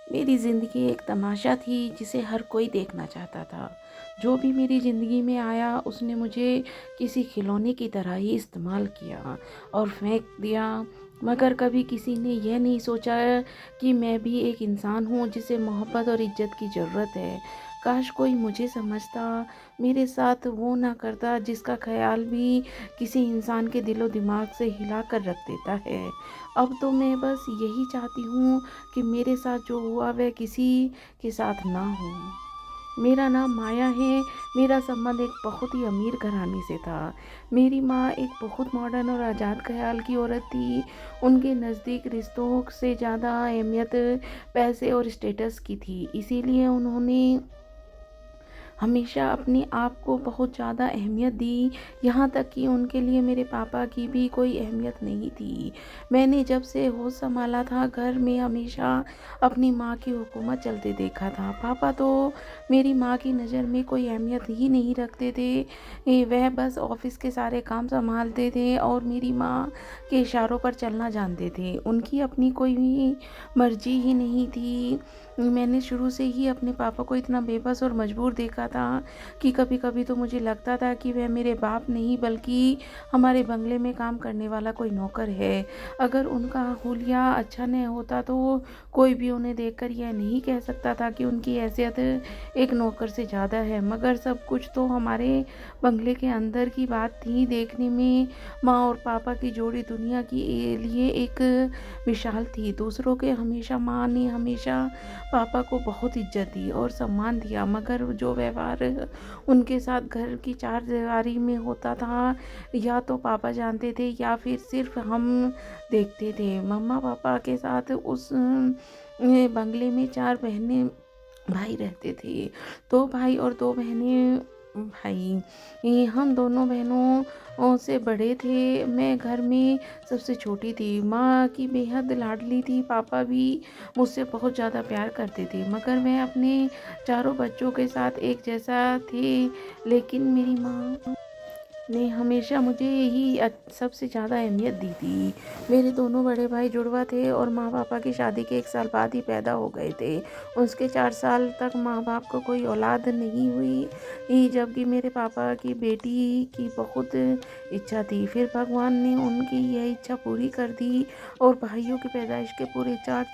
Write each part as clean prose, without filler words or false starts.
मेरी ज़िंदगी एक तमाशा थी जिसे हर कोई देखना चाहता था। जो भी मेरी ज़िंदगी में आया उसने मुझे किसी खिलौने की तरह ही इस्तेमाल किया और फेंक दिया। मगर कभी किसी ने यह नहीं सोचा कि मैं भी एक इंसान हूँ जिसे मोहब्बत और इज़्ज़त की ज़रूरत है। काश कोई मुझे समझता, मेरे साथ वो ना करता जिसका ख़्याल भी किसी इंसान के दिलो-दिमाग से हिला कर रख देता है। अब तो मैं बस यही चाहती हूँ कि मेरे साथ जो हुआ वह किसी के साथ ना हो। मेरा नाम माया है। मेरा संबंध एक बहुत ही अमीर घराने से था। मेरी माँ एक बहुत मॉडर्न और आज़ाद ख़्याल की औरत थी। उनके नज़दीक रिश्तों से ज़्यादा अहमियत पैसे और स्टेटस की थी। इसीलिए उन्होंने हमेशा अपने आप को बहुत ज़्यादा अहमियत दी, यहाँ तक कि उनके लिए मेरे पापा की भी कोई अहमियत नहीं थी। मैंने जब से होश संभाला था, घर में हमेशा अपनी माँ की हुकूमत चलते देखा था। पापा तो मेरी माँ की नज़र में कोई अहमियत ही नहीं रखते थे। वह बस ऑफ़िस के सारे काम सँभालते थे और मेरी माँ के इशारों पर चलना जानते थे। उनकी अपनी कोई भी मर्ज़ी ही नहीं थी। मैंने शुरू से ही अपने पापा को इतना बेबस और मजबूर देखा था कि कभी-कभी तो मुझे लगता था कि वह मेरे बाप नहीं बल्कि हमारे बंगले में काम करने वाला कोई नौकर है। अगर उनका हुलिया अच्छा नहीं होता तो कोई भी उन्हें देखकर यह नहीं कह सकता था कि उनकी हैसियत एक नौकर से ज़्यादा है। मगर सब कुछ तो हमारे बंगले के अंदर की बात थी। देखने में माँ और पापा की जोड़ी दुनिया के लिए एक मिसाल थी। दूसरों के हमेशा माँ ने हमेशा पापा को बहुत इज़्ज़त दी और सम्मान दिया, मगर जो व्यवहार उनके साथ घर की चारदीवारी में होता था, या तो पापा जानते थे या फिर सिर्फ़ हम देखते थे। मम्मा-पापा के साथ उस बंगले में 4 बहनें भाई रहते थे। 2 भाई और 2 बहनें भाई। हम दोनों बहनों से बड़े थे। मैं घर में सबसे छोटी थी। माँ की बेहद लाडली थी। पापा भी मुझसे बहुत ज़्यादा प्यार करते थे, मगर मैं अपने चारों बच्चों के साथ एक जैसा थे। लेकिन मेरी माँ ने हमेशा मुझे ही सबसे ज़्यादा अहमियत दी थी। मेरे दोनों बड़े भाई जुड़वा थे और माँ-पापा की शादी के 1 साल बाद ही पैदा हो गए थे। उसके 4 साल तक माँ-बाप को कोई औलाद नहीं हुई, जबकि मेरे पापा की बेटी की बहुत इच्छा थी। फिर भगवान ने उनकी यह इच्छा पूरी कर दी और भाइयों की पैदाइश के पूरे 4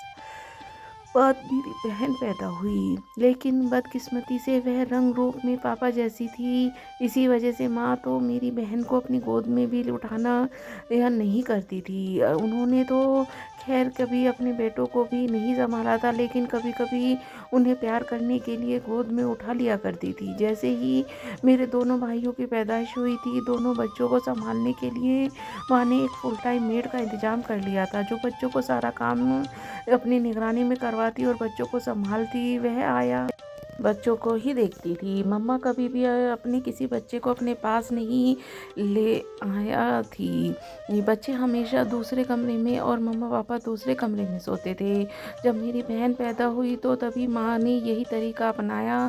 बाद मेरी बहन पैदा हुई। लेकिन बदकिस्मती से वह रंग रूप में पापा जैसी थी। इसी वजह से माँ तो मेरी बहन को अपनी गोद में भी उठाना या नहीं करती थी। उन्होंने तो खैर कभी अपने बेटों को भी नहीं संभाला था, लेकिन कभी-कभी उन्हें प्यार करने के लिए गोद में उठा लिया करती थी। जैसे ही मेरे दोनों भाइयों की पैदाइश हुई थी, दोनों बच्चों को संभालने के लिए माँ ने एक फुल टाइम मेड का इंतज़ाम कर लिया था, जो बच्चों को सारा काम अपनी निगरानी में करवाती और बच्चों को संभालती। वह आया बच्चों को ही देखती थी। मम्मा कभी भी अपने किसी बच्चे को अपने पास नहीं ले आया थी। ये बच्चे हमेशा दूसरे कमरे में और मम्मा-पापा दूसरे कमरे में सोते थे। जब मेरी बहन पैदा हुई तो तभी माँ ने यही तरीका अपनाया।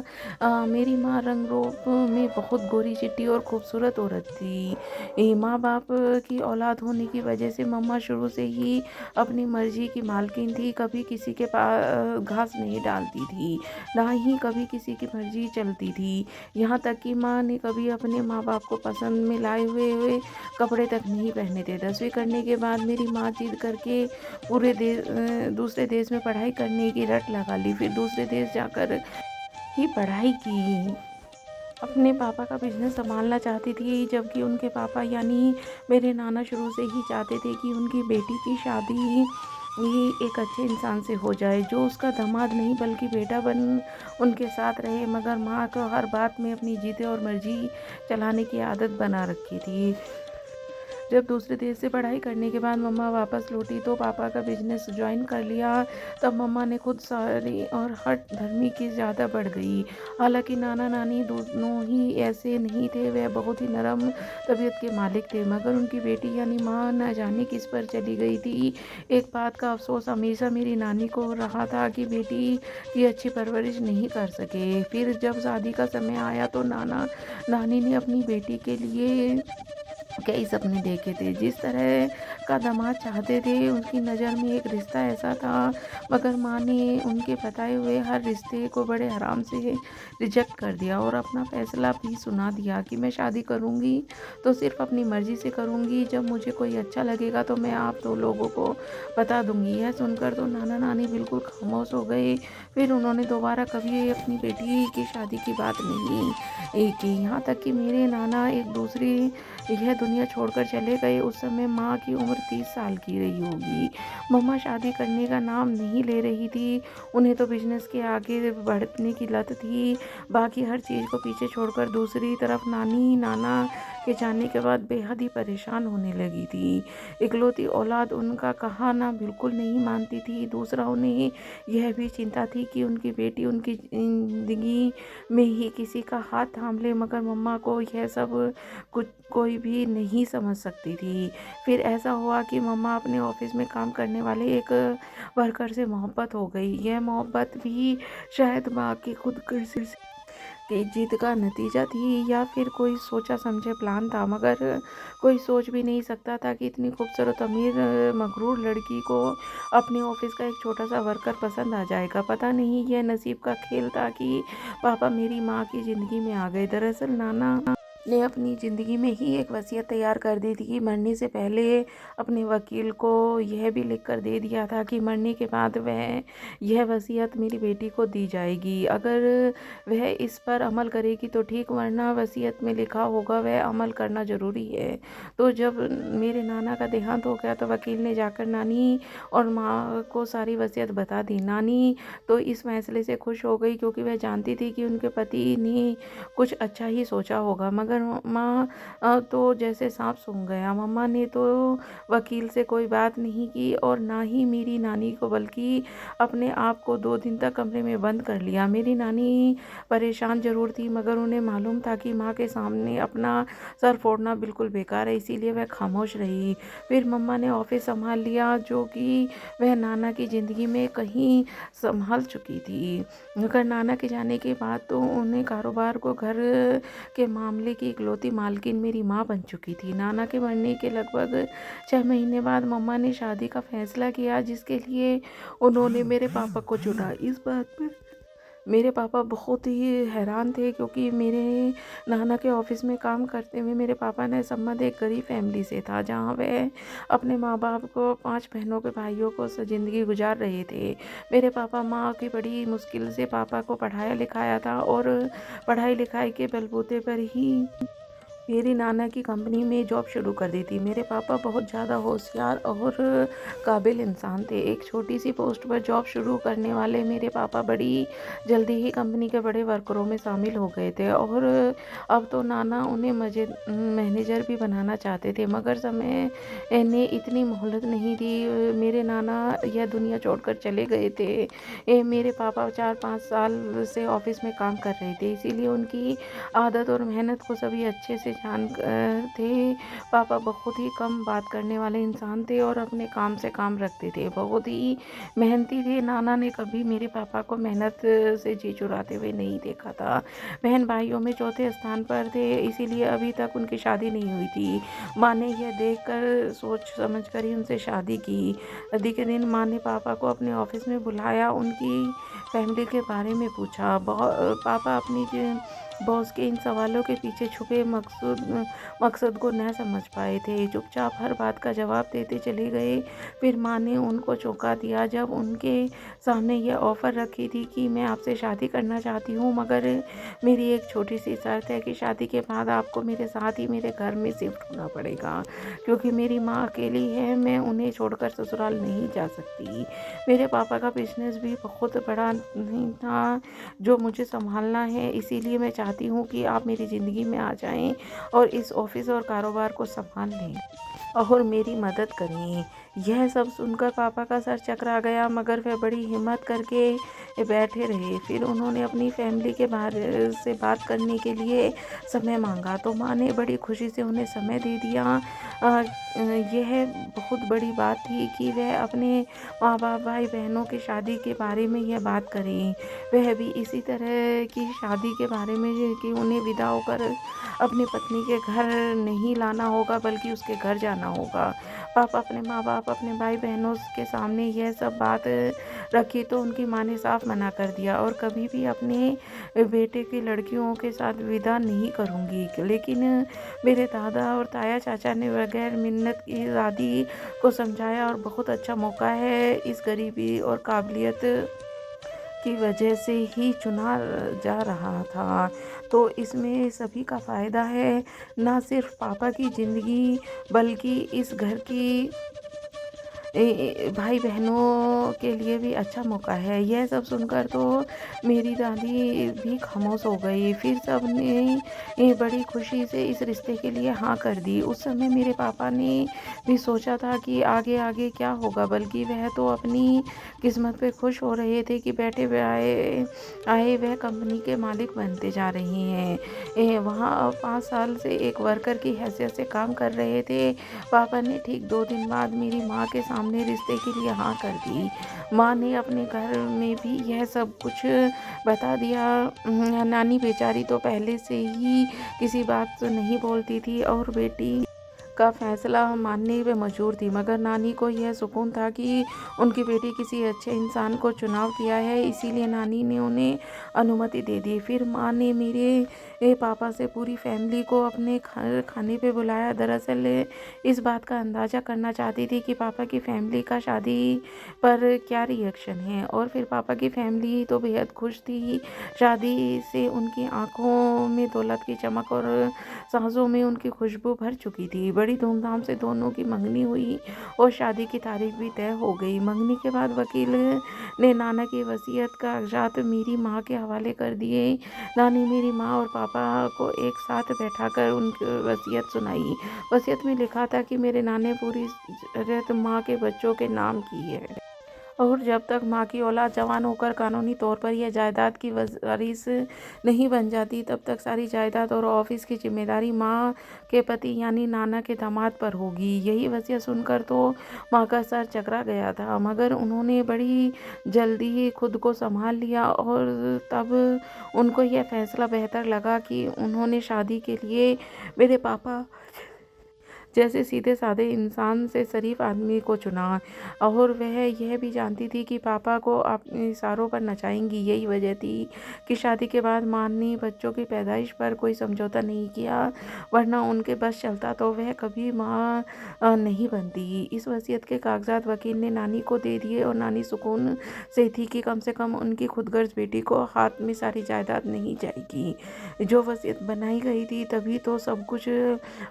मेरी माँ रंग-रूप में बहुत गोरी-चिट्टी और खूबसूरत औरत थी। माँ-बाप की औलाद होने की वजह से मम्मा शुरू से ही अपनी मर्ज़ी की मालकिन थी। कभी किसी के घास नहीं डालती थी, ना ही कभी किसी की मर्ज़ी चलती थी। यहाँ तक कि माँ ने कभी अपने माँ-बाप को पसंद में लाए हुए कपड़े तक नहीं पहने थे। 10वीं करने के बाद मेरी माँ ज़िद करके दूसरे देश में पढ़ाई करने की रट लगा ली। फिर दूसरे देश जाकर ही पढ़ाई की। अपने पापा का बिज़नेस सँभालना चाहती थी, जबकि उनके पापा यानी मेरे नाना शुरू से ही चाहते थे कि उनकी बेटी की शादी ये एक अच्छे इंसान से हो जाए, जो उसका दामाद नहीं बल्कि बेटा बन उनके साथ रहे। मगर माँ को हर बात में अपनी ज़िद और मर्ज़ी चलाने की आदत बना रखी थी। जब दूसरे देश से पढ़ाई करने के बाद मम्मा वापस लौटी तो पापा का बिजनेस ज्वाइन कर लिया। तब मम्मा ने खुद सारी और हठ धर्मी की ज़्यादा बढ़ गई। हालांकि नाना नानी दोनों ही ऐसे नहीं थे, वह बहुत ही नरम तबीयत के मालिक थे, मगर उनकी बेटी यानी माँ न जाने किस पर चली गई थी। एक बात का अफसोस हमेशा मेरी नानी को रहा था कि बेटी की अच्छी परवरिश नहीं कर सके। फिर जब शादी का समय आया तो नाना नानी ने अपनी बेटी के लिए कई सपने देखे थे। जिस तरह का दामाद चाहते थे। उनकी नज़र में एक रिश्ता ऐसा था, मगर माँ ने उनके बताए हुए हर रिश्ते को बड़े आराम से रिजेक्ट कर दिया और अपना फ़ैसला भी सुना दिया कि मैं शादी करूँगी तो सिर्फ़ अपनी मर्ज़ी से करूँगी। जब मुझे कोई अच्छा लगेगा तो मैं आप 2 लोगों को बता दूँगी। यह सुनकर तो नाना-नानी बिल्कुल खामोश हो गए। फिर उन्होंने दोबारा कभी अपनी बेटी की शादी की बात नहीं की। यहाँ तक कि मेरे नाना एक दूसरी यह दुनिया छोड़कर चले गए। उस समय माँ की उम्र 30 साल की रही होगी। मम्मा शादी करने का नाम नहीं ले रही थी। उन्हें तो बिज़नेस के आगे बढ़ने की लत थी। बाकी हर चीज़ को पीछे छोड़कर दूसरी तरफ नानी, नाना के जाने के बाद बेहद ही परेशान होने लगी थी। इकलौती औलाद उनका कहना बिल्कुल नहीं मानती थी। दूसरा, उन्हें यह भी चिंता थी कि उनकी बेटी उनकी ज़िंदगी में ही किसी का हाथ थाम ले, मगर मम्मा को यह सब कुछ कोई भी नहीं समझ सकती थी। फिर ऐसा हुआ कि मम्मा अपने ऑफ़िस में काम करने वाले एक वर्कर से मोहब्बत हो गई। यह मोहब्बत भी शायद माँ की खुदकुशी की जिद का नतीजा थी या फिर कोई सोचा समझा प्लान था, मगर कोई सोच भी नहीं सकता था कि इतनी खूबसूरत, अमीर, मगरूर लड़की को अपने ऑफिस का एक छोटा सा वर्कर पसंद आ जाएगा। पता नहीं यह नसीब का खेल था कि पापा मेरी माँ की ज़िंदगी में आ गए। दरअसल नाना ने अपनी ज़िंदगी में ही एक वसीयत तैयार कर दी थी कि मरने से पहले अपने वकील को यह भी लिख कर दे दिया था कि मरने के बाद वह यह वसीयत मेरी बेटी को दी जाएगी। अगर वह इस पर अमल करेगी तो ठीक, वरना वसीयत में लिखा होगा वह अमल करना ज़रूरी है। तो जब मेरे नाना का देहांत हो गया तो वकील ने जाकर नानी और माँ को सारी वसीयत बता दी। नानी तो इस फैसले से खुश हो गई क्योंकि वह जानती थी कि उनके पति ने कुछ अच्छा ही सोचा होगा, मगर माँ तो जैसे सांप सूंघ गया। मम्मा ने तो वकील से कोई बात नहीं की और ना ही मेरी नानी को, बल्कि अपने आप को 2 दिन तक कमरे में बंद कर लिया। मेरी नानी परेशान ज़रूर थी, मगर उन्हें मालूम था कि माँ के सामने अपना सर फोड़ना बिल्कुल बेकार है, इसीलिए वह खामोश रही। फिर मम्मा ने ऑफिस संभाल लिया, जो कि वह नाना की ज़िंदगी में कहीं संभाल चुकी थी। मगर नाना के जाने के बाद तो उन्हें कारोबार को, घर के मामले की इकलौती मालकिन मेरी माँ बन चुकी थी। नाना के मरने के लगभग 6 महीने बाद मम्मा ने शादी का फैसला किया, जिसके लिए उन्होंने मेरे पापा को चुना। इस बात पर मेरे पापा बहुत ही हैरान थे क्योंकि मेरे नाना के ऑफिस में काम करते हुए मेरे पापा ने संबंध एक गरीब फैमिली से था, जहां वह अपने माँ बाप को, 5 बहनों के भाइयों को ज़िंदगी गुजार रहे थे। मेरे पापा माँ की बड़ी मुश्किल से पापा को पढ़ाया लिखाया था और पढ़ाई लिखाई के बलबूते पर ही मेरी नाना की कंपनी में जॉब शुरू कर दी थी। मेरे पापा बहुत ज़्यादा होशियार और काबिल इंसान थे। एक छोटी सी पोस्ट पर जॉब शुरू करने वाले मेरे पापा बड़ी जल्दी ही कंपनी के बड़े वर्करों में शामिल हो गए थे और अब तो नाना उन्हें मैनेजर भी बनाना चाहते थे, मगर समय ने इतनी मोहलत नहीं दी। मेरे नाना यह दुनिया छोड़कर चले गए थे। मेरे पापा 4-5 साल से ऑफिस में काम कर रहे थे, इसीलिए उनकी आदत और मेहनत को सभी अच्छे से जान थे। पापा बहुत ही कम बात करने वाले इंसान थे और अपने काम से काम रखते थे, बहुत ही मेहनती थे। नाना ने कभी मेरे पापा को मेहनत से जी चुराते हुए नहीं देखा था। बहन भाइयों में चौथे स्थान पर थे, इसीलिए अभी तक उनकी शादी नहीं हुई थी। माँ ने यह देखकर सोच समझ कर ही उनसे शादी की। शादी के दिन माँ ने पापा को अपने ऑफिस में बुलाया, उनकी फैमिली के बारे में पूछा। पापा अपनी बॉस के इन सवालों के पीछे छुपे मकसद को न समझ पाए थे। चुपचाप हर बात का जवाब देते चले गए। फिर माँ ने उनको चौंका दिया जब उनके सामने यह ऑफ़र रखी थी कि मैं आपसे शादी करना चाहती हूँ, मगर मेरी एक छोटी सी शर्त है कि शादी के बाद आपको मेरे साथ ही मेरे घर में शिफ्ट होना पड़ेगा, क्योंकि मेरी माँ अकेली है, मैं उन्हें छोड़कर ससुराल नहीं जा सकती। मेरे पापा का बिजनेस भी बहुत बड़ा नहीं था जो मुझे संभालना है, इसीलिए मैं चाहती हूँ कि आप मेरी ज़िंदगी में आ जाएं और इस ऑफिस और कारोबार को संभाल लें और मेरी मदद करें। यह सब सुनकर पापा का सर चकरा गया, मगर वह बड़ी हिम्मत करके बैठे रहे। फिर उन्होंने अपनी फैमिली के बारे से बात करने के लिए समय मांगा, तो माँ ने बड़ी खुशी से उन्हें समय दे दिया। यह बहुत बड़ी बात थी कि वह अपने माँ बाप भाई बहनों की शादी के बारे में यह बात करें। वह भी इसी तरह की शादी के बारे में कि उन्हें विदा होकर अपनी पत्नी के घर नहीं लाना होगा, बल्कि उसके घर जाना होगा। पापा अपने माँ बाप अपने भाई बहनों के सामने यह सब बात रखी, तो उनकी माँ ने साफ मना कर दिया और कभी भी अपने बेटे की लड़कियों के साथ विदा नहीं करूँगी। लेकिन मेरे दादा और ताया चाचा ने बगैर मिन्नत की दादी को समझाया और बहुत अच्छा मौका है, इस गरीबी और काबिलियत की वजह से ही चुना जा रहा था, तो इसमें सभी का फ़ायदा है, ना सिर्फ पापा की ज़िंदगी बल्कि इस घर की भाई बहनों के लिए भी अच्छा मौका है। यह सब सुनकर तो मेरी दादी भी खामोश हो गई। फिर सब ने बड़ी खुशी से इस रिश्ते के लिए हाँ कर दी। उस समय मेरे पापा ने भी सोचा था कि आगे आगे क्या होगा, बल्कि वह तो अपनी किस्मत पे खुश हो रहे थे कि बैठे आए आए वह कंपनी के मालिक बनते जा रहे हैं। वहाँ 5 साल से एक वर्कर की हैसियत से काम कर रहे थे। पापा ने ठीक 2 दिन बाद मेरी माँ के सामने रिश्ते के लिए हाँ कर दी। माँ ने अपने घर में भी यह सब कुछ बता दिया। नानी बेचारी तो पहले से ही किसी बात तो नहीं बोलती थी और बेटी का फैसला मानने पे मजबूर थी, मगर नानी को यह सुकून था कि उनकी बेटी किसी अच्छे इंसान को चुनाव किया है, इसीलिए नानी ने उन्हें अनुमति दे दी। फिर माँ ने मेरे पापा से पूरी फैमिली को अपने खाने पे बुलाया। दरअसल इस बात का अंदाज़ा करना चाहती थी कि पापा की फैमिली का शादी पर क्या रिएक्शन है, और फिर पापा की फैमिली तो बेहद खुश थी। शादी से उनकी आंखों में दौलत की चमक और सांसों में उनकी खुशबू भर चुकी थी। बड़ी धूमधाम से दोनों की मंगनी हुई और शादी की तारीख भी तय हो गई। मंगनी के बाद वकील ने नाना की वसीयत कागजात मेरी माँ के हवाले कर दिए। नानी मेरी माँ और पापा को एक साथ बैठाकर उनकी वसीयत सुनाई। वसीयत में लिखा था कि मेरे नाने पूरी रत माँ के बच्चों के नाम की है, और जब तक माँ की औलाद जवान होकर कानूनी तौर पर यह जायदाद की वारिस नहीं बन जाती, तब तक सारी जायदाद और ऑफिस की जिम्मेदारी माँ के पति यानी नाना के दामाद पर होगी। यही वसीयत सुनकर तो माँ का सर चकरा गया था, मगर उन्होंने बड़ी जल्दी ही खुद को संभाल लिया और तब उनको यह फैसला बेहतर लगा कि उन्होंने शादी के लिए मेरे पापा जैसे सीधे साधे इंसान से शरीफ आदमी को चुना, और वह यह भी जानती थी कि पापा को अपने इशारों पर नचाएंगी। यही वजह थी कि शादी के बाद माँ ने बच्चों की पैदाइश पर कोई समझौता नहीं किया, वरना उनके बस चलता तो वह कभी माँ नहीं बनती। इस वसीयत के कागजात वकील ने नानी को दे दिए और नानी सुकून से थी कि कम से कम उनकी खुदगर्ज बेटी को हाथ में सारी जायदाद नहीं जाएगी जो वसीयत बनाई गई थी। तभी तो सब कुछ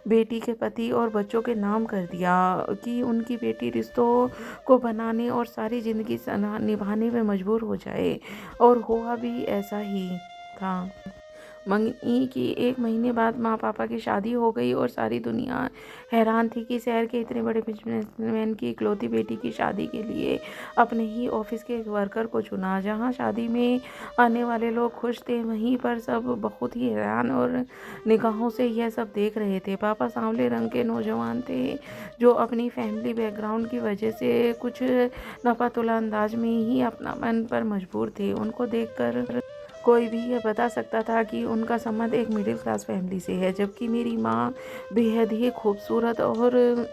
बेटी के पति और बच्चों के नाम कर दिया कि उनकी बेटी रिश्तों को बनाने और सारी ज़िंदगी निभाने में मजबूर हो जाए, और हुआ भी ऐसा ही था। मंगनी की 1 महीने बाद माँ पापा की शादी हो गई और सारी दुनिया हैरान थी कि शहर के इतने बड़े बिजनेसमैन की इकलौती बेटी की शादी के लिए अपने ही ऑफिस के एक वर्कर को चुना। जहाँ शादी में आने वाले लोग खुश थे, वहीं पर सब बहुत ही हैरान और निगाहों से यह सब देख रहे थे। पापा सांवले रंग के नौजवान थे जो अपनी फैमिली बैकग्राउंड की वजह से कुछ नफातुला अंदाज में ही अपना मन पर मजबूर थे। उनको देखकर कोई भी यह बता सकता था कि उनका संबंध एक मिडिल क्लास फैमिली से है, जबकि मेरी माँ बेहद ही खूबसूरत और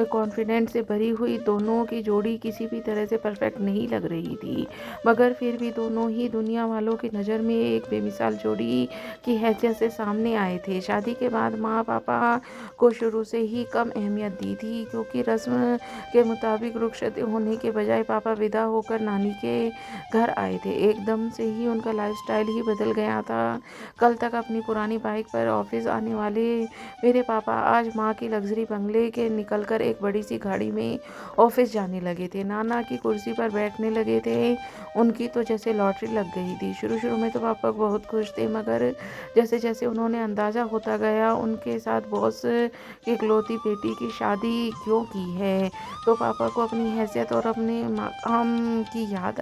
कॉन्फिडेंट से भरी हुई दोनों की जोड़ी किसी भी तरह से परफेक्ट नहीं लग रही थी, मगर फिर भी दोनों ही दुनिया वालों की नज़र में एक बेमिसाल जोड़ी की हैसियत से सामने आए थे। शादी के बाद माँ पापा को शुरू से ही कम अहमियत दी थी, क्योंकि रस्म के मुताबिक रुखसत होने के बजाय पापा विदा होकर नानी के घर आए थे। एकदम से ही उनका लाइफस्टाइल ही बदल गया था। कल तक अपनी पुरानी बाइक पर ऑफिस आने वाले मेरे पापा आज माँ की लग्जरी बंगले के निकलकर एक बड़ी सी गाड़ी में ऑफिस जाने लगे थे। नाना की कुर्सी पर बैठने लगे थे। उनकी तो जैसे लॉटरी लग गई थी। शुरू में तो पापा बहुत खुश थे, मगर जैसे जैसे उन्होंने अंदाज़ा होता गया उनके साथ बॉस की इकलौती बेटी की शादी क्यों की है, तो पापा को अपनी हैसियत और अपने मकाम की याद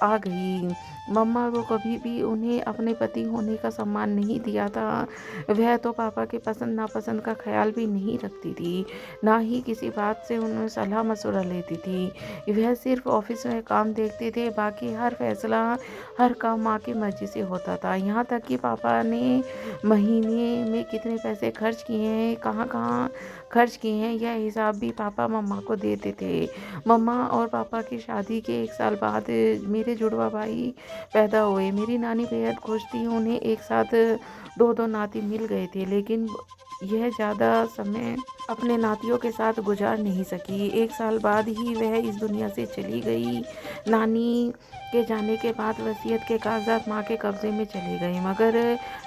आ गई। मम्मा को कभी भी उन्हें अपने पति होने का सम्मान नहीं दिया था। वह तो पापा के पसंद नापसंद का ख़्याल भी नहीं रखती थी, ना ही किसी बात से उनमें सलाह-मशवरा लेती थी। वह सिर्फ़ ऑफ़िस में काम देखते थे, बाकी हर फ़ैसला, हर काम माँ की मर्ज़ी से होता था। यहाँ तक कि पापा ने महीने में कितने पैसे खर्च किए हैं, कहाँ-कहाँ खर्च किए हैं, यह हिसाब भी पापा मम्मा को देते थे। मम्मा और पापा की शादी के 1 साल बाद मेरे जुड़वा भाई पैदा हुए। मेरी नानी बेहद खुश थी, उन्हें एक साथ 2-2 नाती मिल गए थे, लेकिन यह ज़्यादा समय अपने नातियों के साथ गुजार नहीं सकी। 1 साल बाद ही वह इस दुनिया से चली गई। नानी के जाने के बाद वसीयत के कागज़ात माँ के कब्ज़े में चले गए, मगर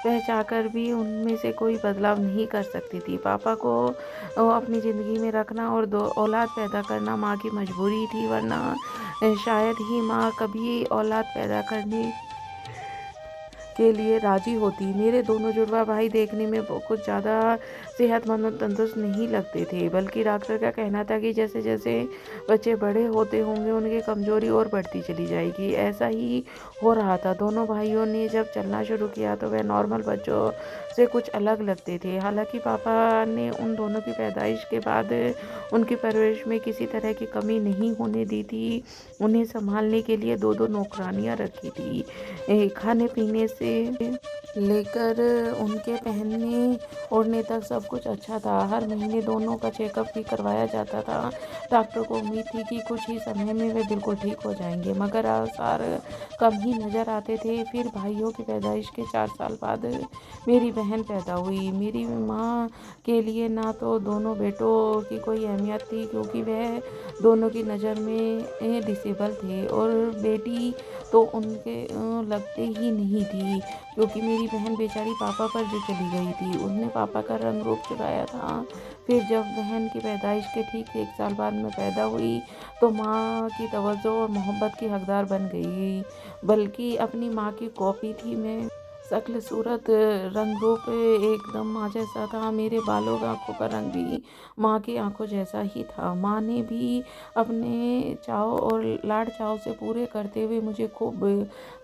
वह चाहकर भी उनमें से कोई बदलाव नहीं कर सकती थी। पापा को अपनी ज़िंदगी में रखना और 2 औलाद पैदा करना माँ की मजबूरी थी, वरना शायद ही माँ कभी औलाद पैदा करने के लिए राज़ी होती। मेरे दोनों जुड़वा भाई देखने में कुछ ज़्यादा सेहतमंद और तंदुरुस्त नहीं लगते थे, बल्कि डॉक्टर का कहना था कि जैसे-जैसे बच्चे बड़े होते होंगे, उनकी कमज़ोरी और बढ़ती चली जाएगी। ऐसा ही हो रहा था। दोनों भाइयों ने जब चलना शुरू किया तो वे नॉर्मल बच्चों से कुछ अलग लगते थे। हालाँकि पापा ने उन दोनों की पैदाइश के बाद उनकी परवरिश में किसी तरह की कमी नहीं होने दी थी। उन्हें सँभालने के लिए 2-2 नौकरानियाँ रखी थी। खाने-पीने से लेकर उनके पहनने ओढ़ने तक सब कुछ अच्छा था। हर महीने दोनों का चेकअप भी करवाया जाता था। डॉक्टर को उम्मीद थी कि कुछ ही समय में वे बिल्कुल ठीक हो जाएंगे, मगर आसार कम ही नज़र आते थे। फिर भाइयों की पैदाइश के 4 साल बाद मेरी बहन पैदा हुई। मेरी माँ के लिए ना तो दोनों बेटों की कोई अहमियत थी, क्योंकि वह दोनों की नज़र में डिसेबल थे, और बेटी तो उनके लगते ही नहीं थी, क्योंकि मेरी बहन बेचारी पापा पर जो चली गई थी, उसने पापा का रंग रूप चुराया था। फिर जब बहन की पैदाइश के ठीक 1 साल बाद मैं पैदा हुई, तो माँ की तवज्जो और मोहब्बत की हकदार बन गई, बल्कि अपनी माँ की कॉपी थी मैं। शक्ल सूरत रंग रूप एकदम माँ जैसा था। मेरे बालों और आँखों का रंग भी माँ की आँखों जैसा ही था। माँ ने भी अपने चाव और लाड चाव से पूरे करते हुए मुझे खूब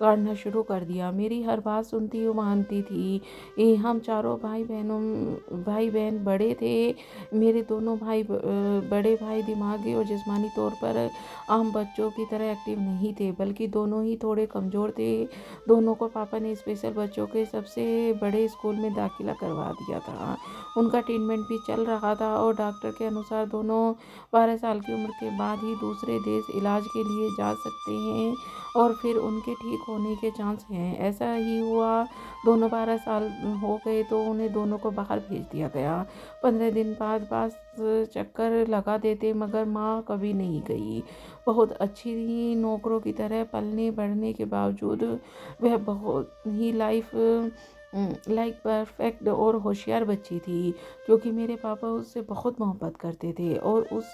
गाड़ना शुरू कर दिया। मेरी हर बात सुनती और मानती थी। हम चारों भाई बहन बड़े थे। मेरे दोनों बड़े भाई दिमागी और जिस्मानी तौर पर आम बच्चों की तरह एक्टिव नहीं थे, बल्कि दोनों ही थोड़े कमज़ोर थे। दोनों को पापा ने स्पेशल बच्चों के सबसे बड़े स्कूल में दाखिला करवा दिया था। उनका ट्रीटमेंट भी चल रहा था, और डॉक्टर के अनुसार दोनों 12 साल की उम्र के बाद ही दूसरे देश इलाज के लिए जा सकते हैं, और फिर उनके ठीक होने के चांस हैं। ऐसा ही हुआ। दोनों 12 साल हो गए तो उन्हें दोनों को बाहर भेज दिया गया। 15 दिन बाद पास चक्कर लगा देते, मगर माँ कभी नहीं गई। बहुत अच्छी नौकरों की तरह पलने बढ़ने के बावजूद वह बहुत ही लाइक परफेक्ट और होशियार बच्ची थी, क्योंकि मेरे पापा उससे बहुत मोहब्बत करते थे और उस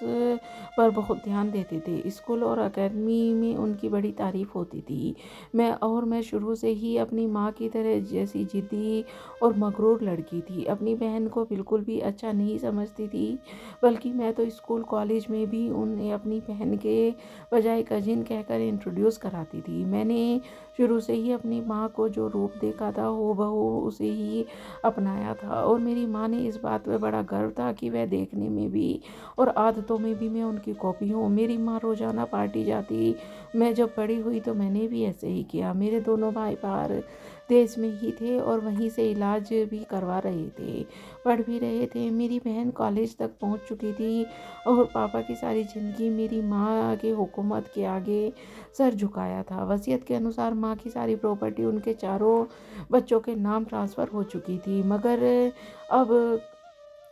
पर बहुत ध्यान देते थे। स्कूल और एकेडमी में उनकी बड़ी तारीफ होती थी। मैं शुरू से ही अपनी माँ की तरह जैसी जिद्दी और मगरूर लड़की थी। अपनी बहन को बिल्कुल भी अच्छा नहीं समझती थी, बल्कि मैं तो स्कूल कॉलेज में भी उन्हें अपनी बहन के बजाय कजिन कहकर इंट्रोड्यूस कराती थी। मैंने शुरू से ही अपनी माँ को जो रूप देखा था, हूबहू उसे ही अपनाया था, और मेरी माँ ने इस बात पर बड़ा गर्व था कि वह देखने में भी और आदतों में भी मैं उनकी कॉपी हूँ। मेरी माँ रोज़ाना पार्टी जाती। मैं जब बड़ी हुई तो मैंने भी ऐसे ही किया। मेरे दोनों भाई बाहर देश में ही थे और वहीं से इलाज भी करवा रहे थे, पढ़ भी रहे थे। मेरी बहन कॉलेज तक पहुंच चुकी थी, और पापा की सारी ज़िंदगी मेरी माँ की हुकूमत के आगे सर झुकाया था। वसीयत के अनुसार माँ की सारी प्रॉपर्टी उनके चारों बच्चों के नाम ट्रांसफ़र हो चुकी थी, मगर अब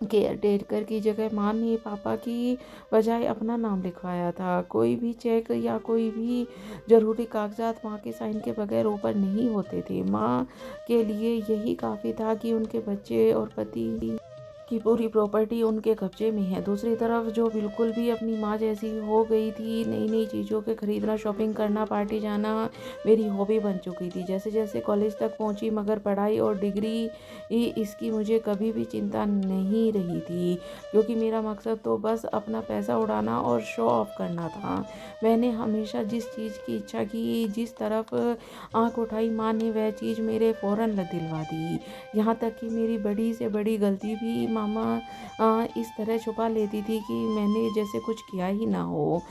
केयर टेकर की जगह माँ ने पापा की बजाय अपना नाम लिखवाया था। कोई भी चेक या कोई भी ज़रूरी कागजात माँ के साइन के बगैर ऊपर नहीं होते थे। माँ के लिए यही काफ़ी था कि उनके बच्चे और पति कि पूरी प्रॉपर्टी उनके कब्जे में है। दूसरी तरफ जो बिल्कुल भी अपनी माँ जैसी हो गई थी, नई-नई चीज़ों के खरीदना, शॉपिंग करना, पार्टी जाना मेरी हॉबी बन चुकी थी। जैसे-जैसे कॉलेज तक पहुँची मगर पढ़ाई और डिग्री इसकी मुझे कभी भी चिंता नहीं रही थी, क्योंकि मेरा मकसद तो बस अपना पैसा उड़ाना और शो ऑफ करना था। मैंने हमेशा जिस चीज़ की इच्छा की, जिस तरफ आँख उठाई माँ ने वह चीज़ मेरे फ़ौरन दिलवा दी। यहाँ तक कि मेरी बड़ी से बड़ी गलती भी मामा इस तरह छुपा लेती थी कि मैंने जैसे कुछ किया ही ना हो।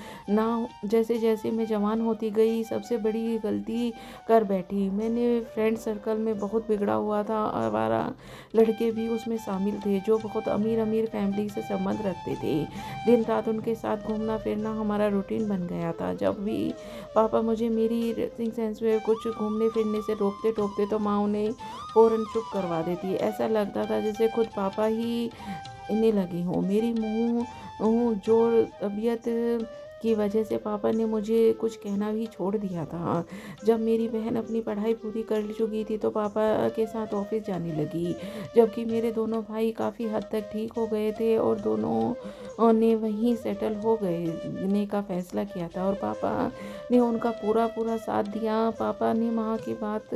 जैसे-जैसे मैं जवान होती गई सबसे बड़ी गलती कर बैठी। मैंने फ्रेंड सर्कल में बहुत बिगड़ा हुआ था, आवारा लड़के भी उसमें शामिल थे जो बहुत अमीर-अमीर फैमिली से संबंध रखते थे। दिन-रात उनके साथ घूमना-फिरना हमारा रूटीन बन गया था। जब भी पापा मुझे मेरी ड्रेसिंग सेंस में कुछ घूमने-फिरने से रोकते-टोकते तो माँ उन्हें फ़ौरन चुप करवा देती। ऐसा लगता था जैसे खुद पापा ही इन्हें लगी हों। मेरी जोर तबीयत की वजह से पापा ने मुझे कुछ कहना भी छोड़ दिया था। जब मेरी बहन अपनी पढ़ाई पूरी कर चुकी थी तो पापा के साथ ऑफिस जाने लगी, जबकि मेरे दोनों भाई काफ़ी हद तक ठीक हो गए थे और दोनों ने वहीं सेटल हो गए का फैसला किया था और पापा ने उनका पूरा साथ दिया। पापा ने माँ की बात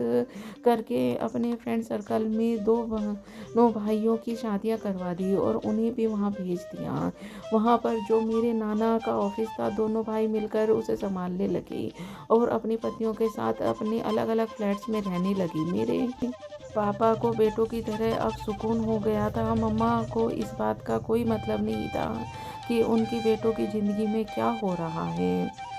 करके अपने फ्रेंड सर्कल में दोनों भाइयों की शादियां करवा दी और उन्हें भी वहाँ भेज दिया। वहाँ पर जो मेरे नाना का ऑफिस था, दोनों भाई मिलकर उसे संभालने लगे और अपनी पत्नियों के साथ अपने अलग-अलग फ्लैट्स में रहने लगी। मेरे पापा को बेटों की तरह अब सुकून हो गया था। मम्मा को इस बात का कोई मतलब नहीं था कि उनकी बेटों की ज़िंदगी में क्या हो रहा है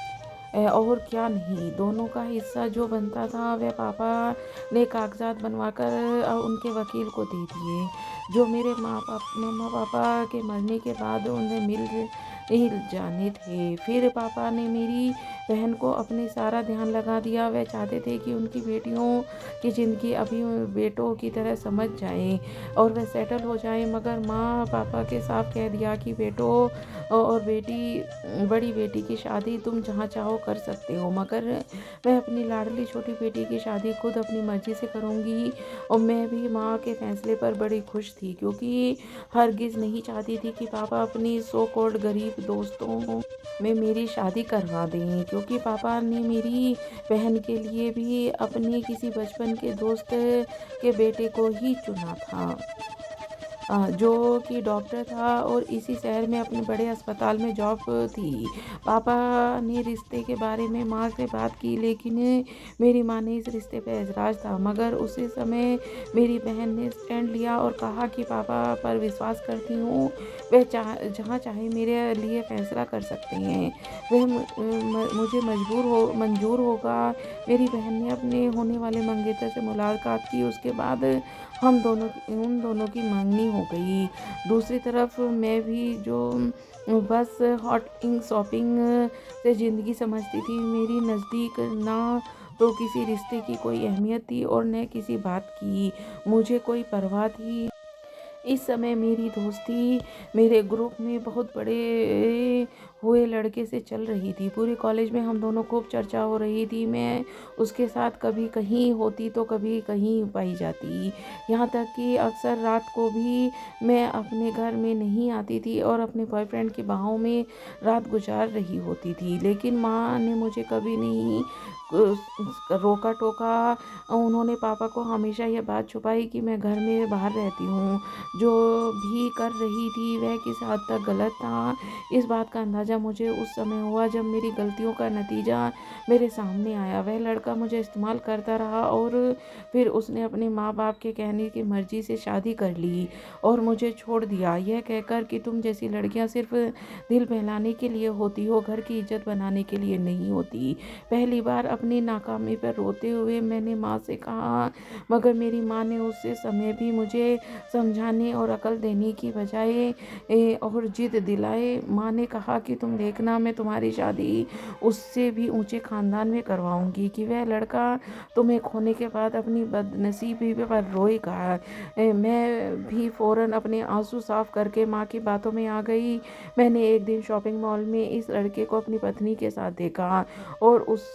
और क्या नहीं। दोनों का हिस्सा जो बनता था वह पापा ने कागजात बनवाकर उनके वकील को दे दिए, जो मेरे मम्मा पापा के मरने के बाद उन्हें मिल ही जाने थे। फिर पापा ने मेरी बहन को अपने सारा ध्यान लगा दिया। वह चाहते थे कि उनकी बेटियों की ज़िंदगी अभी बेटों की तरह समझ जाए और वह सेटल हो जाए, मगर माँ पापा के साफ कह दिया कि बेटों और बड़ी बेटी की शादी तुम जहाँ चाहो कर सकते हो, मगर मैं अपनी लाडली छोटी बेटी की शादी खुद अपनी मर्जी से करूँगी। और मैं भी माँ के फैसले पर बड़ी खुश थी, क्योंकि हरगिज़ नहीं चाहती थी कि पापा अपनी सो कॉल्ड गरीब दोस्तों में मेरी शादी करवा दें, क्योंकि पापा ने मेरी बहन के लिए भी अपने किसी बचपन के दोस्त के बेटे को ही चुना था, जो कि डॉक्टर था और इसी शहर में अपने बड़े अस्पताल में जॉब थी। पापा ने रिश्ते के बारे में माँ से बात की, लेकिन मेरी माँ ने इस रिश्ते पे ऐतराज़ था। मगर उसी समय मेरी बहन ने स्टैंड लिया और कहा कि पापा पर विश्वास करती हूँ, वह जहाँ चाहे मेरे लिए फ़ैसला कर सकते हैं, वह मुझे मंजूर होगा। मेरी बहन ने अपने होने वाले मंगेतर से मुलाकात की। उसके बाद उन दोनों की मंगनी हो गई। दूसरी तरफ मैं भी जो बस हॉटिंग शॉपिंग से ज़िंदगी समझती थी, मेरी नज़दीक ना तो किसी रिश्ते की कोई अहमियत थी और न किसी बात की मुझे कोई परवाह थी। इस समय मेरी दोस्ती मेरे ग्रुप में बहुत बड़े हुए लड़के से चल रही थी। पूरे कॉलेज में हम दोनों खूब चर्चा हो रही थी। मैं उसके साथ कभी कहीं होती तो कभी कहीं पाई जाती। यहाँ तक कि अक्सर रात को भी मैं अपने घर में नहीं आती थी और अपने बॉयफ्रेंड के बाहों में रात गुजार रही होती थी। लेकिन माँ ने मुझे कभी नहीं रोका टोका। उन्होंने पापा को हमेशा यह बात छुपाई कि मैं घर में बाहर रहती हूँ। जो भी कर रही थी वह किस हद तक गलत था, इस बात का अंदाज़ा मुझे उस समय हुआ जब मेरी गलतियों का नतीजा मेरे सामने आया। वह लड़का मुझे इस्तेमाल करता रहा और फिर उसने अपने माँ बाप के कहने की मर्ज़ी से शादी कर ली और मुझे छोड़ दिया, यह कहकर कि तुम जैसी लड़कियाँ सिर्फ दिल बहलाने के लिए होती हो, घर की इज्जत बनाने के लिए नहीं होती। पहली बार अपनी नाकामी पर रोते हुए मैंने माँ से कहा, मगर मेरी माँ ने उस समय भी मुझे समझाने और अकल देने की बजाय और जिद दिलाए। माँ ने कहा कि तुम देखना मैं तुम्हारी शादी उससे भी ऊंचे ख़ानदान में करवाऊंगी कि वह लड़का तुम्हें खोने के बाद अपनी बदनसीबी पर रोएगा। मैं भी फ़ौरन अपने आंसू साफ करके माँ की बातों में आ गई। मैंने एक दिन शॉपिंग मॉल में इस लड़के को अपनी पत्नी के साथ देखा और उस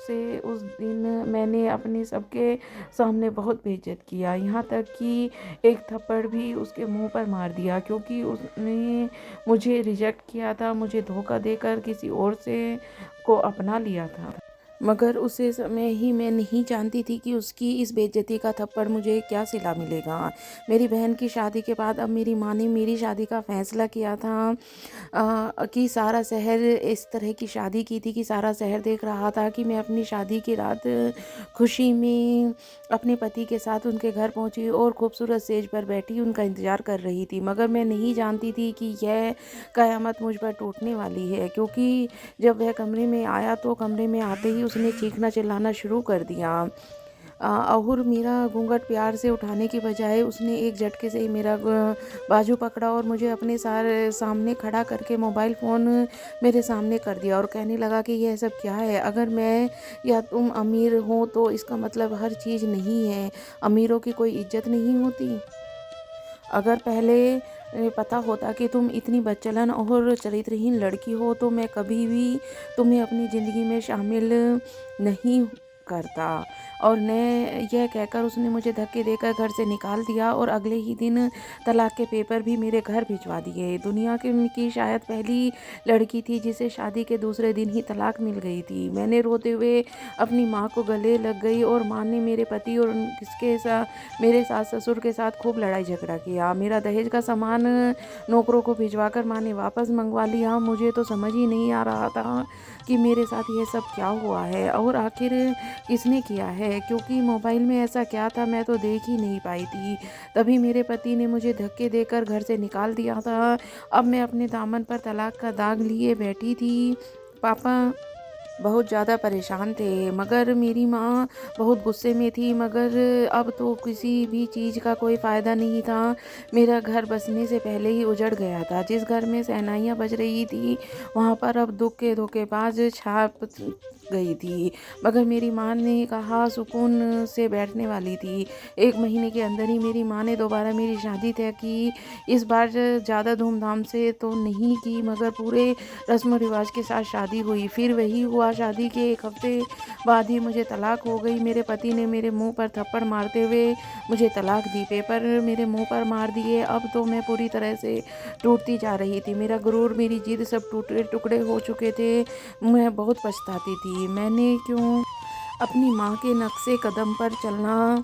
दिन मैंने अपने सबके सामने बहुत बेइज्जत किया, यहाँ तक कि एक थप्पड़ भी उसके मुंह पर मार दिया क्योंकि उसने मुझे रिजेक्ट किया था, मुझे धोखा देकर किसी और से को अपना लिया था। मगर उसी समय ही मैं नहीं जानती थी कि उसकी इस बेइज्जती का थप्पड़ मुझे क्या सिला मिलेगा। मेरी बहन की शादी के बाद अब मेरी माँ ने मेरी शादी का फ़ैसला किया था कि सारा शहर इस तरह की शादी की थी कि सारा शहर देख रहा था कि मैं अपनी शादी की रात खुशी में अपने पति के साथ उनके घर पहुंची और खूबसूरत स्टेज पर बैठी उनका इंतज़ार कर रही थी। मगर मैं नहीं जानती थी कि यह क़यामत मुझ पर टूटने वाली है, क्योंकि जब वह कमरे में आया तो कमरे में आते ही उसने चीखना चिल्लाना शुरू कर दिया। और मेरा घूंघट प्यार से उठाने की बजाय उसने एक झटके से ही मेरा बाजू पकड़ा और मुझे अपने सारे सामने खड़ा करके मोबाइल फ़ोन मेरे सामने कर दिया और कहने लगा कि यह सब क्या है। अगर मैं या तुम अमीर हो तो इसका मतलब हर चीज़ नहीं है, अमीरों की कोई इज्जत नहीं होती। अगर पहले पता होता कि तुम इतनी बदचलन और चरित्रहीन लड़की हो तो मैं कभी भी तुम्हें अपनी ज़िंदगी में शामिल नहीं करता। और ने यह कहकर उसने मुझे धक्के देकर घर से निकाल दिया और अगले ही दिन तलाक के पेपर भी मेरे घर भिजवा दिए। दुनिया की शायद पहली लड़की थी जिसे शादी के दूसरे दिन ही तलाक मिल गई थी। मैंने रोते हुए अपनी माँ को गले लग गई और माँ ने मेरे पति और किसके साथ मेरे सास ससुर के साथ खूब लड़ाई झगड़ा किया। मेरा दहेज का सामान नौकरों को भिजवाकर माँ ने वापस मंगवा लिया। मुझे तो समझ ही नहीं आ रहा था कि मेरे साथ ये सब क्या हुआ है और आखिर किसने किया है, क्योंकि मोबाइल में ऐसा क्या था मैं तो देख ही नहीं पाई थी। तभी मेरे पति ने मुझे धक्के देकर घर से निकाल दिया था। अब मैं अपने दामन पर तलाक का दाग लिए बैठी थी। पापा बहुत ज़्यादा परेशान थे, मगर मेरी माँ बहुत गुस्से में थी। मगर अब तो किसी भी चीज़ का कोई फ़ायदा नहीं था। मेरा घर बसने से पहले ही उजड़ गया था। जिस घर में शहनाइयाँ बज रही थी वहाँ पर अब दुख के धोखेबाज छाप गई थी। मगर मेरी माँ ने कहा सुकून से बैठने वाली थी। 1 महीने के अंदर ही मेरी माँ ने दोबारा मेरी शादी तय की। इस बार ज़्यादा धूमधाम से तो नहीं की, मगर पूरे रस्म रिवाज के साथ शादी हुई। फिर वही हुआ, शादी के 1 हफ्ते बाद ही मुझे तलाक हो गई। मेरे पति ने मेरे मुंह पर थप्पड़ मारते हुए मुझे तलाक दी, पेपर मेरे मुंह पर मार दिए। अब तो मैं पूरी तरह से टूटती जा रही थी। मेरा गुरूर, मेरी जिद सब टूटे टुकड़े हो चुके थे। मैं बहुत पछताती थी, मैंने क्यों अपनी माँ के नक्शे कदम पर चलना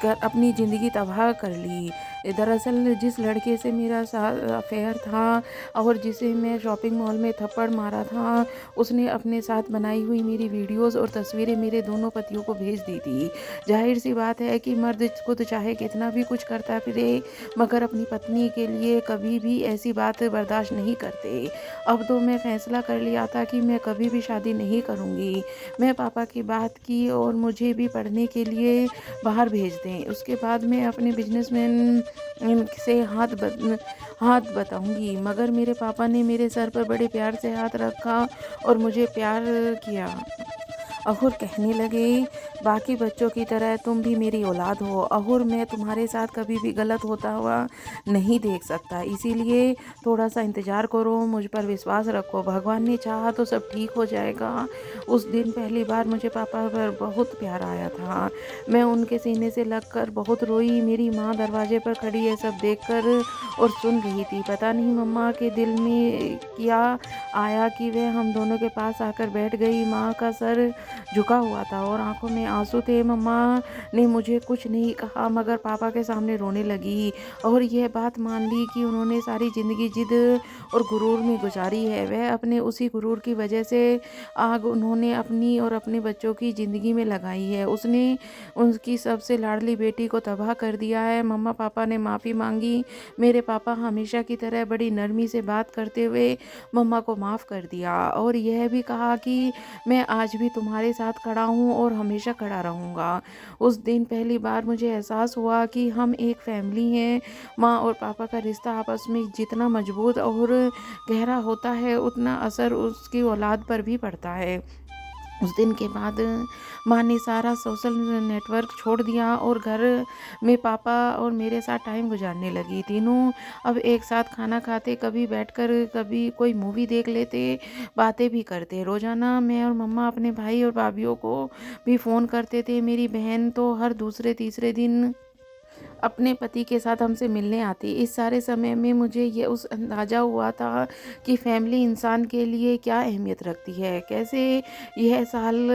कर अपनी ज़िंदगी तबाह कर ली। दरअसल जिस लड़के से मेरा अफेयर था और जिसे मैं शॉपिंग मॉल में थप्पड़ मारा था, उसने अपने साथ बनाई हुई मेरी वीडियोस और तस्वीरें मेरे दोनों पतियों को भेज दी थी। जाहिर सी बात है कि मर्द खुद चाहे कितना भी कुछ करता फिरे, मगर अपनी पत्नी के लिए कभी भी ऐसी बात बर्दाश्त नहीं करते। अब तो मैं फ़ैसला कर लिया था कि मैं कभी भी शादी नहीं करूँगी। मैं पापा की बात की और मुझे भी पढ़ने के लिए बाहर भेज दें। उसके बाद मैं अपने बिजनेसमैन से हाथ बताऊंगी। मगर मेरे पापा ने मेरे सर पर बड़े प्यार से हाथ रखा और मुझे प्यार किया और कहने लगे, बाकी बच्चों की तरह तुम भी मेरी औलाद हो और मैं तुम्हारे साथ कभी भी गलत होता हुआ नहीं देख सकता। इसीलिए थोड़ा सा इंतज़ार करो, मुझ पर विश्वास रखो, भगवान ने चाहा तो सब ठीक हो जाएगा। उस दिन पहली बार मुझे पापा पर बहुत प्यार आया था। मैं उनके सीने से लगकर बहुत रोई। मेरी माँ दरवाजे पर खड़ी है सब देखकर और सुन रही थी। पता नहीं मम्मा के दिल में क्या आया कि वह हम दोनों के पास आकर बैठ गई। माँ का सर झुका हुआ था और आंखों में आंसू थे। मम्मा ने मुझे कुछ नहीं कहा, मगर पापा के सामने रोने लगी और यह बात मान ली कि उन्होंने सारी ज़िंदगी जिद और गुरूर में गुजारी है। वह अपने उसी गुरूर की वजह से आग उन्होंने अपनी और अपने बच्चों की ज़िंदगी में लगाई है। उसने उनकी सबसे लाडली बेटी को तबाह कर दिया है। मम्मा पापा ने माफ़ी मांगी। मेरे पापा हमेशा की तरह बड़ी नरमी से बात करते हुए मम्मा को माफ़ कर दिया और यह भी कहा कि मैं आज भी तुम्हारी तुम्हारे साथ खड़ा हूँ और हमेशा खड़ा रहूँगा। उस दिन पहली बार मुझे एहसास हुआ कि हम एक फैमिली हैं। माँ और पापा का रिश्ता आपस में जितना मजबूत और गहरा होता है, उतना असर उसकी औलाद पर भी पड़ता है। उस दिन के बाद माँ ने सारा सोशल नेटवर्क छोड़ दिया और घर में पापा और मेरे साथ टाइम गुजारने लगी। तीनों अब एक साथ खाना खाते, कभी बैठकर कभी कोई मूवी देख लेते, बातें भी करते। रोज़ाना मैं और मम्मा अपने भाई और भाभीयों को भी फ़ोन करते थे। मेरी बहन तो हर दूसरे तीसरे दिन अपने पति के साथ हमसे मिलने आती। इस सारे समय में मुझे ये उस अंदाज़ा हुआ था कि फैमिली इंसान के लिए क्या अहमियत रखती है। कैसे यह साल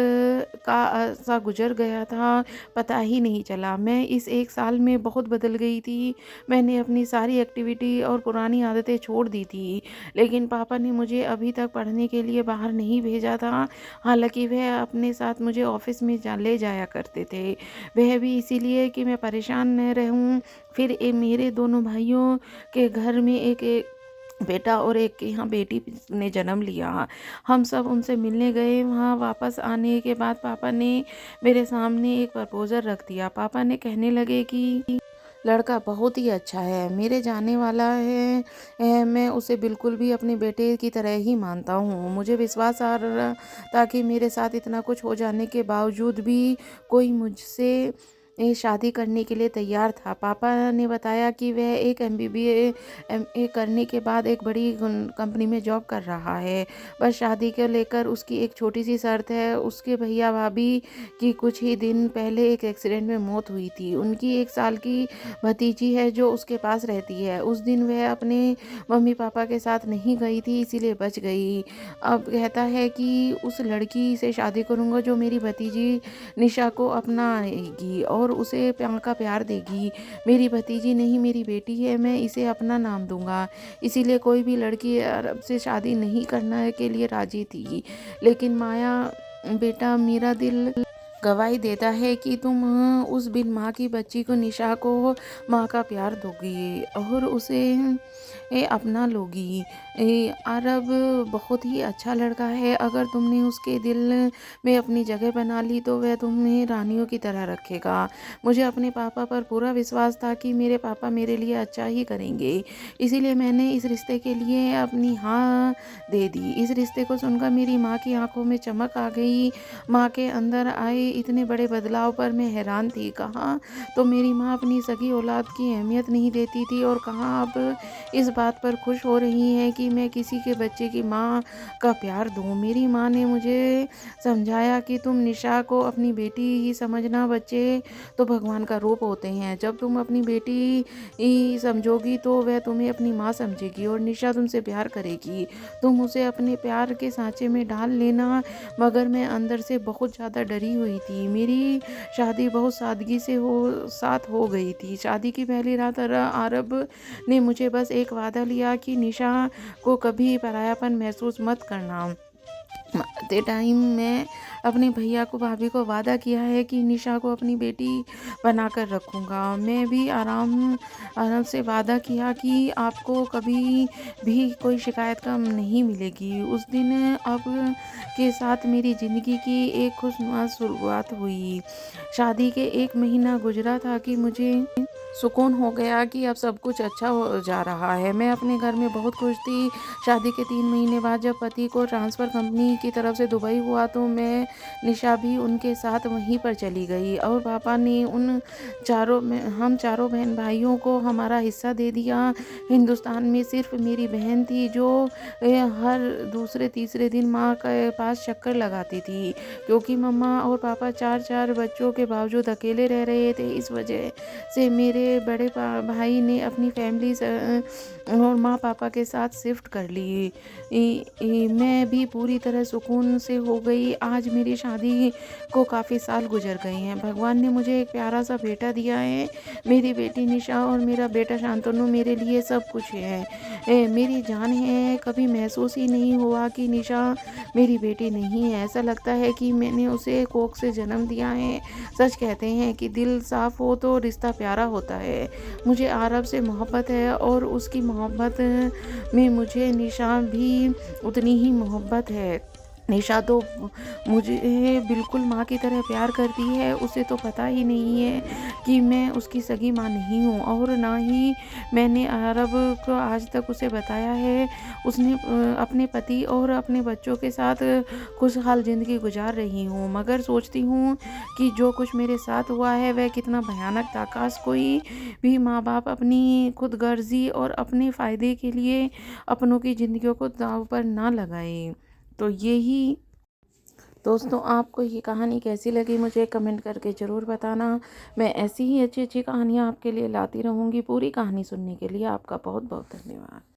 का सा गुज़र गया था, पता ही नहीं चला। मैं इस 1 साल में बहुत बदल गई थी। मैंने अपनी सारी एक्टिविटी और पुरानी आदतें छोड़ दी थी। लेकिन पापा ने मुझे अभी तक पढ़ने के लिए बाहर नहीं भेजा था। हालाँकि वह अपने साथ मुझे ऑफ़िस में ले जाया करते थे। वह भी इसीलिए कि मैं परेशान न रहूँ। फिर मेरे दोनों भाइयों के घर में एक बेटा और एक के यहाँ बेटी ने जन्म लिया। हम सब उनसे मिलने गए। वहाँ वापस आने के बाद पापा ने मेरे सामने एक प्रपोज़ल रख दिया। पापा ने कहने लगे कि लड़का बहुत ही अच्छा है, मेरे जाने वाला है। मैं उसे बिल्कुल भी अपने बेटे की तरह ही मानता हूँ। मुझे विश्वास आ रहा था कि मेरे साथ इतना कुछ हो जाने के बावजूद भी कोई मुझसे शादी करने के लिए तैयार था। पापा ने बताया कि वह एक एमबीबीए एमए करने के बाद एक बड़ी कंपनी में जॉब कर रहा है। बस शादी को लेकर उसकी एक छोटी-सी शर्त है। उसके भैया-भाभी की कुछ ही दिन पहले एक एक्सीडेंट में मौत हुई थी। उनकी 1 साल की भतीजी है जो उसके पास रहती है। उस दिन वह अपने मम्मी-पापा के साथ नहीं गई थी, इसीलिए बच गई। अब कहता है कि उस लड़की से शादी करूँगा जो मेरी भतीजी निशा को अपनाएगी और उसे का प्यार देगी। मेरी भतीजी नहीं, मेरी बेटी है, मैं इसे अपना नाम दूँगा। इसीलिए कोई भी लड़की अरब से शादी नहीं करने के लिए राज़ी थी। लेकिन माया बेटा, मेरा दिल गवाही देता है कि तुम उस बिन माँ की बच्ची को, निशा को माँ का प्यार दोगी और उसे अपना लोगी। अरब बहुत ही अच्छा लड़का है। अगर तुमने उसके दिल में अपनी जगह बना ली तो वह तुम्हें रानियों की तरह रखेगा। मुझे अपने पापा पर पूरा विश्वास था कि मेरे पापा मेरे लिए अच्छा ही करेंगे। इसीलिए मैंने इस रिश्ते के लिए अपनी हाँ दे दी। इस रिश्ते को सुनकर मेरी माँ की आंखों में चमक आ गई। माँ के अंदर आए इतने बड़े बदलाव पर मैं हैरान थी। कहाँ तो मेरी माँ अपनी सगी औलाद की अहमियत नहीं देती थी और कहाँ अब इस बात पर खुश हो रही हैं कि मैं किसी के बच्चे की माँ का प्यार दूँ। मेरी माँ ने मुझे समझाया कि तुम निशा को अपनी बेटी ही समझना। बच्चे तो भगवान का रूप होते हैं। जब तुम अपनी बेटी ही समझोगी तो वह तुम्हें अपनी माँ समझेगी और निशा तुमसे प्यार करेगी। तुम उसे अपने प्यार के सांचे में डाल लेना। मगर मैं अंदर से बहुत ज़्यादा डरी हुई थी। मेरी शादी बहुत सादगी से साथ हो गई थी। शादी की पहली रात आरब ने मुझे बस एक वादा लिया कि निशा को कभी परायापन महसूस मत करना। मरते टाइम मैं अपने भैया को, भाभी को वादा किया है कि निशा को अपनी बेटी बनाकर रखूँगा। मैं भी आराम आराम से वादा किया कि आपको कभी भी कोई शिकायत का नहीं मिलेगी। उस दिन अब के साथ मेरी ज़िंदगी की एक खुशनुमा शुरुआत हुई। शादी के 1 महीना गुजरा था कि मुझे सुकून हो गया कि अब सब कुछ अच्छा हो जा रहा है। मैं अपने घर में बहुत खुश थी। शादी के 3 महीने बाद जब पति को ट्रांसफ़र कंपनी की तरफ से दुबई हुआ तो मैं, निशा भी उनके साथ वहीं पर चली गई और पापा ने हम चारों बहन भाइयों को हमारा हिस्सा दे दिया। हिंदुस्तान में सिर्फ मेरी बहन थी जो हर दूसरे तीसरे दिन माँ के पास चक्कर लगाती थी, क्योंकि मम्मा और पापा 4-4 बच्चों के बावजूद अकेले रह रहे थे। इस वजह से मेरे बड़े भाई ने अपनी फैमिली और माँ पापा के साथ शिफ्ट कर ली। मैं भी पूरी तरह सुकून से हो गई। आज मेरी शादी को काफ़ी साल गुजर गए हैं। भगवान ने मुझे एक प्यारा सा बेटा दिया है। मेरी बेटी निशा और मेरा बेटा शांतनु मेरे लिए सब कुछ है। मेरी जान है। कभी महसूस ही नहीं हुआ कि निशा मेरी बेटी नहीं है। ऐसा लगता है कि मैंने उसे कोख से जन्म दिया है। सच कहते हैं कि दिल साफ हो तो रिश्ता प्यारा होता है। मुझे आरब से मोहब्बत है और उसकी मोहब्बत में मुझे निशा भी उतनी ही मोहब्बत है। निशा तो मुझे बिल्कुल माँ की तरह प्यार करती है, उसे तो पता ही नहीं है कि मैं उसकी सगी माँ नहीं हूँ और ना ही मैंने अरब को आज तक उसे बताया है। उसने अपने पति और अपने बच्चों के साथ खुशहाल ज़िंदगी गुजार रही हूँ, मगर सोचती हूँ कि जो कुछ मेरे साथ हुआ है वह कितना भयानक था। काश कोई भी माँ-बाप अपनी खुदगर्ज़ी और अपने फ़ायदे के लिए अपनों की ज़िंदगियों को दाँव पर ना लगाएँ। तो यही दोस्तों, आपको ये कहानी कैसी लगी मुझे कमेंट करके ज़रूर बताना। मैं ऐसी ही अच्छी-अच्छी कहानियाँ आपके लिए लाती रहूँगी। पूरी कहानी सुनने के लिए आपका बहुत-बहुत धन्यवाद।